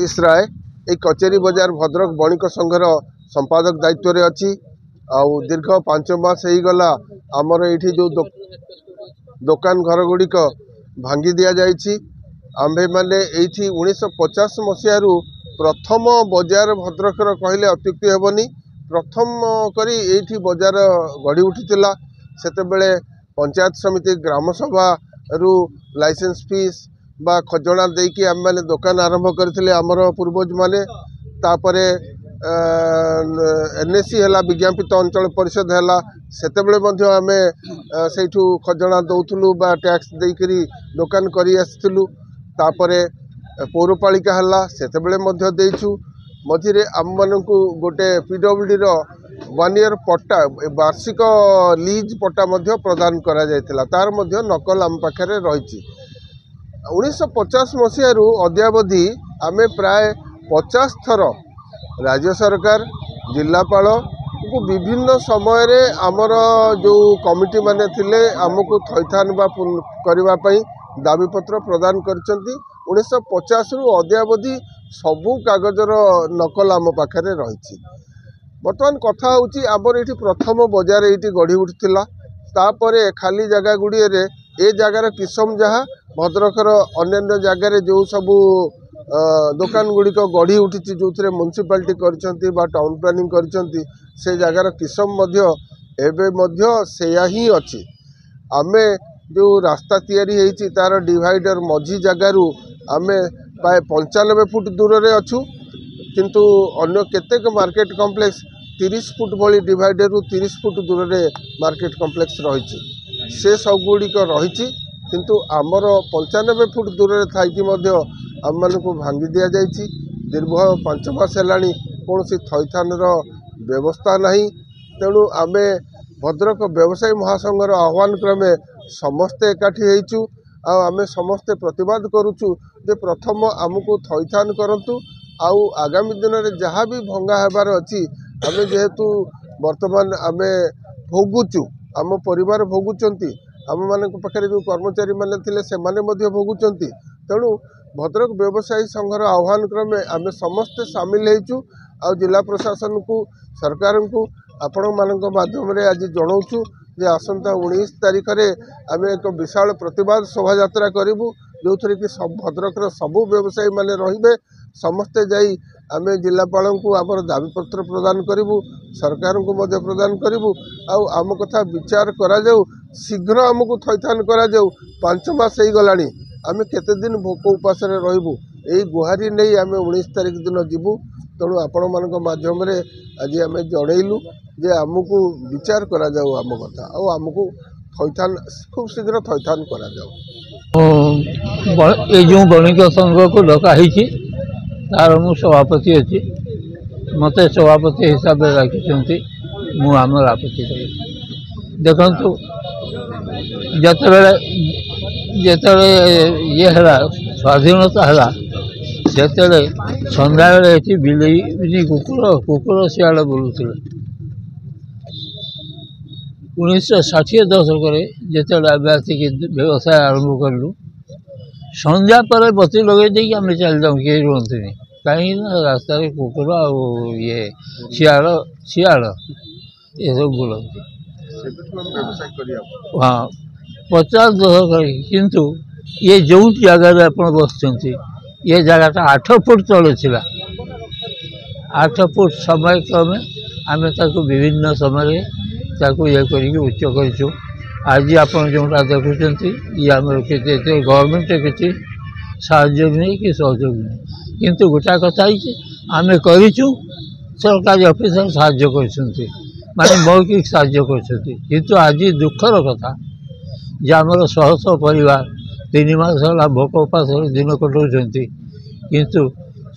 जगदीश राय ए कचेरी बजार भद्रक बणिक संघर संपादक दायित्व रे अच्छी आउ दीर्घ 5 मास हो गला आमर ये जो दुकान घर गुड़िक भांगी दि जाइए आम्भे मैंने ये 1950 मसीह प्रथम बजार भद्रकर कहले अत्युक्ति हेबनी प्रथम करी एठी बजार गढ़ी उठीला सेतेबेले पंचायत समिति ग्राम सभा रु लाइसेंस फीस बा खजना देकी आम मैंने दुकान आरंभ करथिले आमर पूर्वज माने तापरे एनएससी है विज्ञापित अंचल परिषद है सेतेबेले मध्य आमे सेठू खजना दउथुलु बा टैक्स देकरी दुकान करी आसिथिलु तापरे पौरपालिका है सेतेबेले मध्य देइछु मझिरे आम मानकु गोटे पीडब्ल्यूडी रो 1 ईयर पट्टा वार्षिक लीज पट्टा मध्य प्रदान करा जायतिला तार मध्य नकल आम पाखरे रहिछि 1950 मसीह अद्यावधि आमे प्राय 50 थर राज्य सरकार जिलापाल को विभिन्न समय रे आमर जो कमिटी माने थिले आमको थैथान बा करबा पई दाबीपत्र प्रदान करचंती 1950 रु अद्यावधि सबू कागजर नकल आम पाखे रही बर्तमान कथा होची आमर ये प्रथम बजार ये गढ़ी उठिला तापरे खाली जगह गुड़िए ए जगार किसम जहाँ भद्रकर अन्य जगार जो सबू दुकान गुड़िक गढ़ी उठी जो थे म्युनिसिपालिटी करछंती बा टाउन प्लानिंग करछंती से जगार किसम सेया ही अच्छी आमे जो रास्ता तैयारी होती तार डिवाइडर मझी जगार आमे प्राय 95 फुट दूर रे अच्छु किंतु अन्य केतेक मार्केट कॉम्प्लेक्स 30 फुट भली डिवाइडर रु 30 फुट दूर रे मार्केट कॉम्प्लेक्स रही से सब गुड़िक रही किंतु आमर 95 फुट दूर रे थाइकी मध्य आम मानक भांगी दि जाइए दीर्घ 5 मास है कौन थैथान व्यवस्था नहीं तेणु आमे भद्रक व्यवसायी महासंघर आह्वान क्रमे समस्ते एकाठी होइचु आमे समस्ते प्रतिवाद करुचु जे प्रथम आमको थैथान करंतु आउ आगामी दिन में जहाँ भी भंगा हेबार अच्छी आमे जेहेतु वर्तमान आमे भोगुचु आम परिवार भोगुचंती आम मान पाखे जो कर्मचारी माने थिले से माने मध्य भोगुचंती तेणु भद्रक व्यवसायी संघर आह्वान क्रमे आमे समस्ते सामिल होइचु आ जिला प्रशासन को सरकार को आपण मानक माध्यम रे आज जनाऊँ जे आसंता 19 तारीख रे आमे एक विशाल प्रतिवाद शोभा यात्रा करिबु जो थरे कि सब भद्रक सबू व्यवसायी माने रहिबे समस्ते जाई आमे जिलापाल को आमर दाबीपत्र प्रदान करिबु सरकार को मध्य प्रदान करिबु आ आम कथा विचार करा जाऊ शीघ्र आमको थैथान करा जाऊ 5 मास हो गलानी आमे केते दिन भोक उपास रे रहिबु एई गुहारी नै आमे 19 तारीख दिन जिबु तेणु आपण मानक माध्यम रे आज आमे जणैलु जे आमको विचार करा जाऊ आम कथा आ आमको थैथान खूब शीघ्र थैथान करा जाऊ ये जो बणिक संघ को डका तार मु सभापति अच्छी मत सभापति हिसाब से रखी मुझे आपत्ति करी देखु जिते ये स्वाधीनता है से सन्ध्या बेले बिलेई कुकुर सियाड़े बुलूले 1960 दशक जिते आम आसिक व्यवसाय आरंभ कलु संध्या पर बत्ती लगे देकी आम चल जाऊँ किए रुहतु कहीं रास्त कुकुर ये शियाड़ ये सब बुलती हाँ 50 दशक किंतु ये जो जगह आप बस ये जगह 8 फुट तले था 8 फुट समय क्रमे आम विभिन्न समय ये करके उच्च कर आज आप जोटा देखुं ये आम गवर्नमेंट किसी साहय नहीं कि सहयोग नहीं किंतु गोटा कथा आम करूँ सरकारी ऑफिसर साहय कर माने मौखिक साहय कर आज दुखर कथा जे आमर शह शह परिवार 3 मास है भोक उपास दिन कटाऊँ किंतु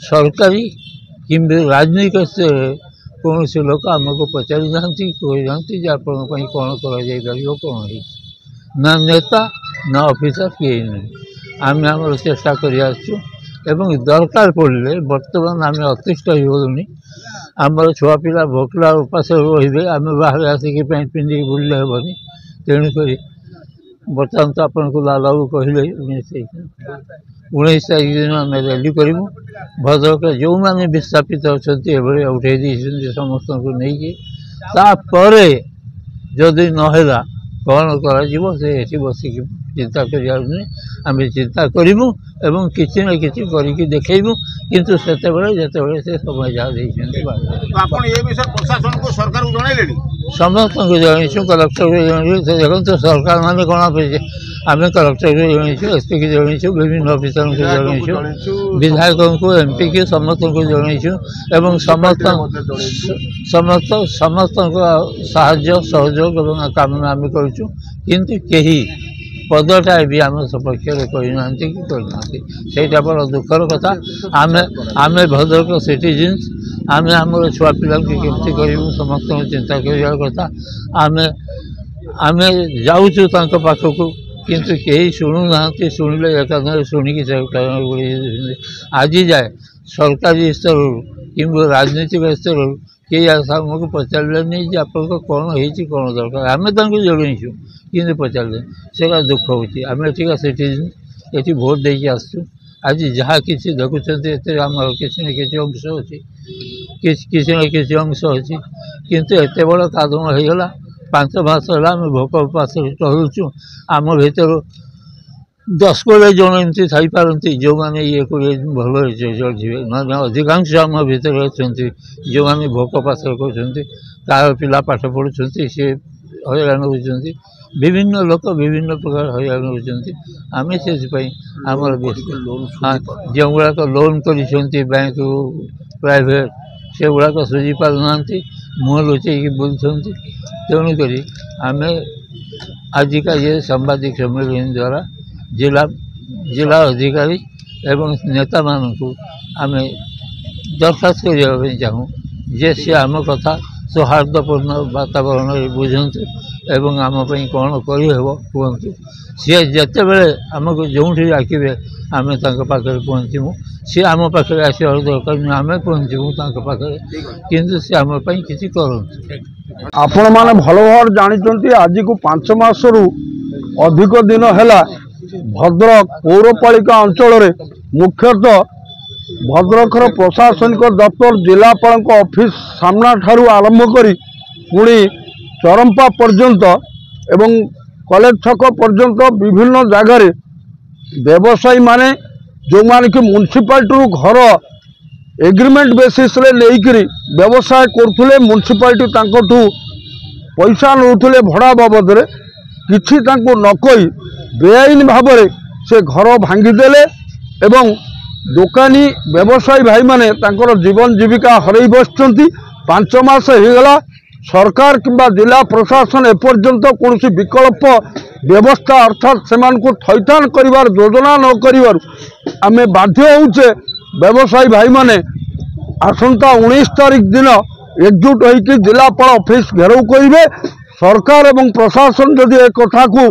सरकारी कि राजनीतिक स्तर कौन से लोक आमको पचारि ना कही आप कौन कर कौन ना नेता ना ऑफिसर किए नहीं आम आम चेष्टा कर दरकार पड़े बर्तमान आम अतिष्ठ होगलुनी आमर छुआ पिला भोकला उपास रे आम बाहर आसिक पैंट पिंधिक बुलले हेबनी तेणुक बर्तमान तो आपन को लालू कहले 19 तारीख दिन आम रैली करूँ भद्रक जो मैंने विस्थापित अच्छा उठे समस्त को नहीं तापर जदि नहला कौन कर बसिक चिंता करें चिंता करूँ एवं किसी न किसी करके देखू किंतु से समय जहाँ समस्त को जनईचु कलेक्टर को जनईचु देखो सरकार मैंने कौन आम कलेक्टर को जनईचु एसपी को जनईचु विभिन्न अफिसर को जनईचु विधायक को एमपी के समस्त को जनईचु एवं समस्त साहाय्य सहयोग एवं काम आम करूँ किंतु कहीं पदटा भी आम सपक्ष करना कि करना बड़ा दुखर कथा आम भद्रक सिटीजन्स आम आम छुआ पिला केमती करूँ समस्त चिंता करवा कथा आम जाऊँ पाखक किंतु कहीं शुणुना शुणिले एकाधर शुणिकी आज जाए सरकारी स्तर कि राजनीतिक स्तर कई आमको पचारे नहीं कि आप कौन हो कौन दरकार आम जनईचु कि पचारे से दुख होमें एठिका सिटीजन ये भोट देकी आसु आज जहाँ किसी देखुं आम किसी न किसी अंश अच्छी किसी न किसी अंश अच्छी किंतु एत बड़ कादम होगला 5 मास है आम भोक उपास चलुचु आम भर 10-20 जन एमती थी जो मैंने ये भल चलिए ना अधिकांश आम भर अच्छा जो मैंने भोक पास कर पिला पाठ पढ़ुं सी हईराण होती विभिन्न लोक विभिन्न प्रकार हईराण होती आम से आमर हाँ जो गुड़ाक लोन कर बैंक प्राइवेट से गुड़ाक सुझी पारना मुँह लुचेक बुलूँ तेणुक आम आजिका ये सांबादिक सम्मेलन द्वारा जिला अधिकारी एवं नेता मानू आम दरखास्त करने चाहूँ जे सी आम कथा सौहार्दपूर्ण वातावरण बुझंतु एवं आमपाई कौन करहब कहतु सी जिते बड़े आमको जो डाके आम पाखे पहुँचू सी आम पाखे आसवा दरकार नहीं आम पहुँचू पाखे किंतु सी आमपाई किसी करूँ आपण मैंने भल भाव जानते आज को 5 मास अधिक दिन है भद्रक पौरपालिका अंचल मुख्यतः भद्रकर प्रशासनिक दफ्तर जिलापाल ऑफिस सामना ठारू आरंभ करी पुणी चरंपा पर्यंत एवं कॉलेज छक पर्यंत विभिन्न जगार व्यवसायी माने जो माने कि म्युनिसिपालिटी घर एग्रीमेंट बेसिस रे लेकरी व्यवसाय करथुले म्युनिसिपालिटी तांकोठू पैसा नौथुले भड़ा बाबद रे किछि तांको न कहि बेआईन भाव से घर भांगीदेले एवं दोकानी व्यवसायी भाई माने तांकर जीवन जीविका हरई बसचंती 5 मास होगला सरकार किंबा जिला प्रशासन एपर्यंत कौन विकल्प व्यवस्था अर्थात से थैथान करिवार योजना न करिवार आमे बाध्य होउचे व्यवसायी भाई माने आसंता 19 तारीख दिन एकजुट होइकि जिलापाल ऑफिस घेराव करिवे सरकार एवं प्रशासन जदि ए कथा को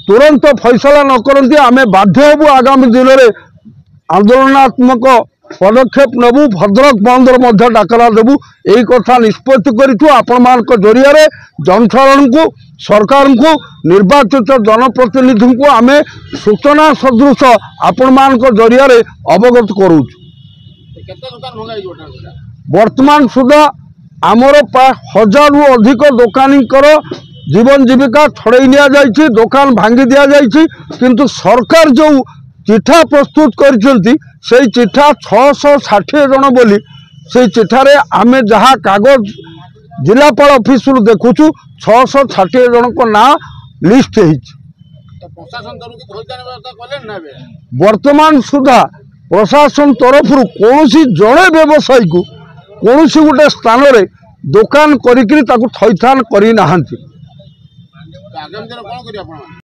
तुरंत फैसला न करती आमे बाध्य होबु आगामी दिन में आंदोलनात्मक पदक्षेप नेबू भद्रक बंदर डाकरा देबू यही कथा निष्पत्ति करूँ आपण मान जरिया जनसाधारण को सरकार को निर्वाचित जनप्रतिनिधि को आम सूचना सदृश आपण मान जरिया अवगत करूँ। वर्तमान सुधा आमर प्राय 1000 रु अधिक दोकानी जीवन जीविका छड़े नि दोकान भांगी दि जाइए किंतु सरकार जो चिठा प्रस्तुत कर चिठा 660 जन बोली से चिठारे आमे जहाँ कागज जिलापाल ऑफिस रु देखुचु 660 जन को ना लिस्ट वर्तमान सुधा प्रशासन तरफ कौन जड़े व्यवसायी को कौन गोटे स्थान रे दोकान करी थैथान करी नाहंती।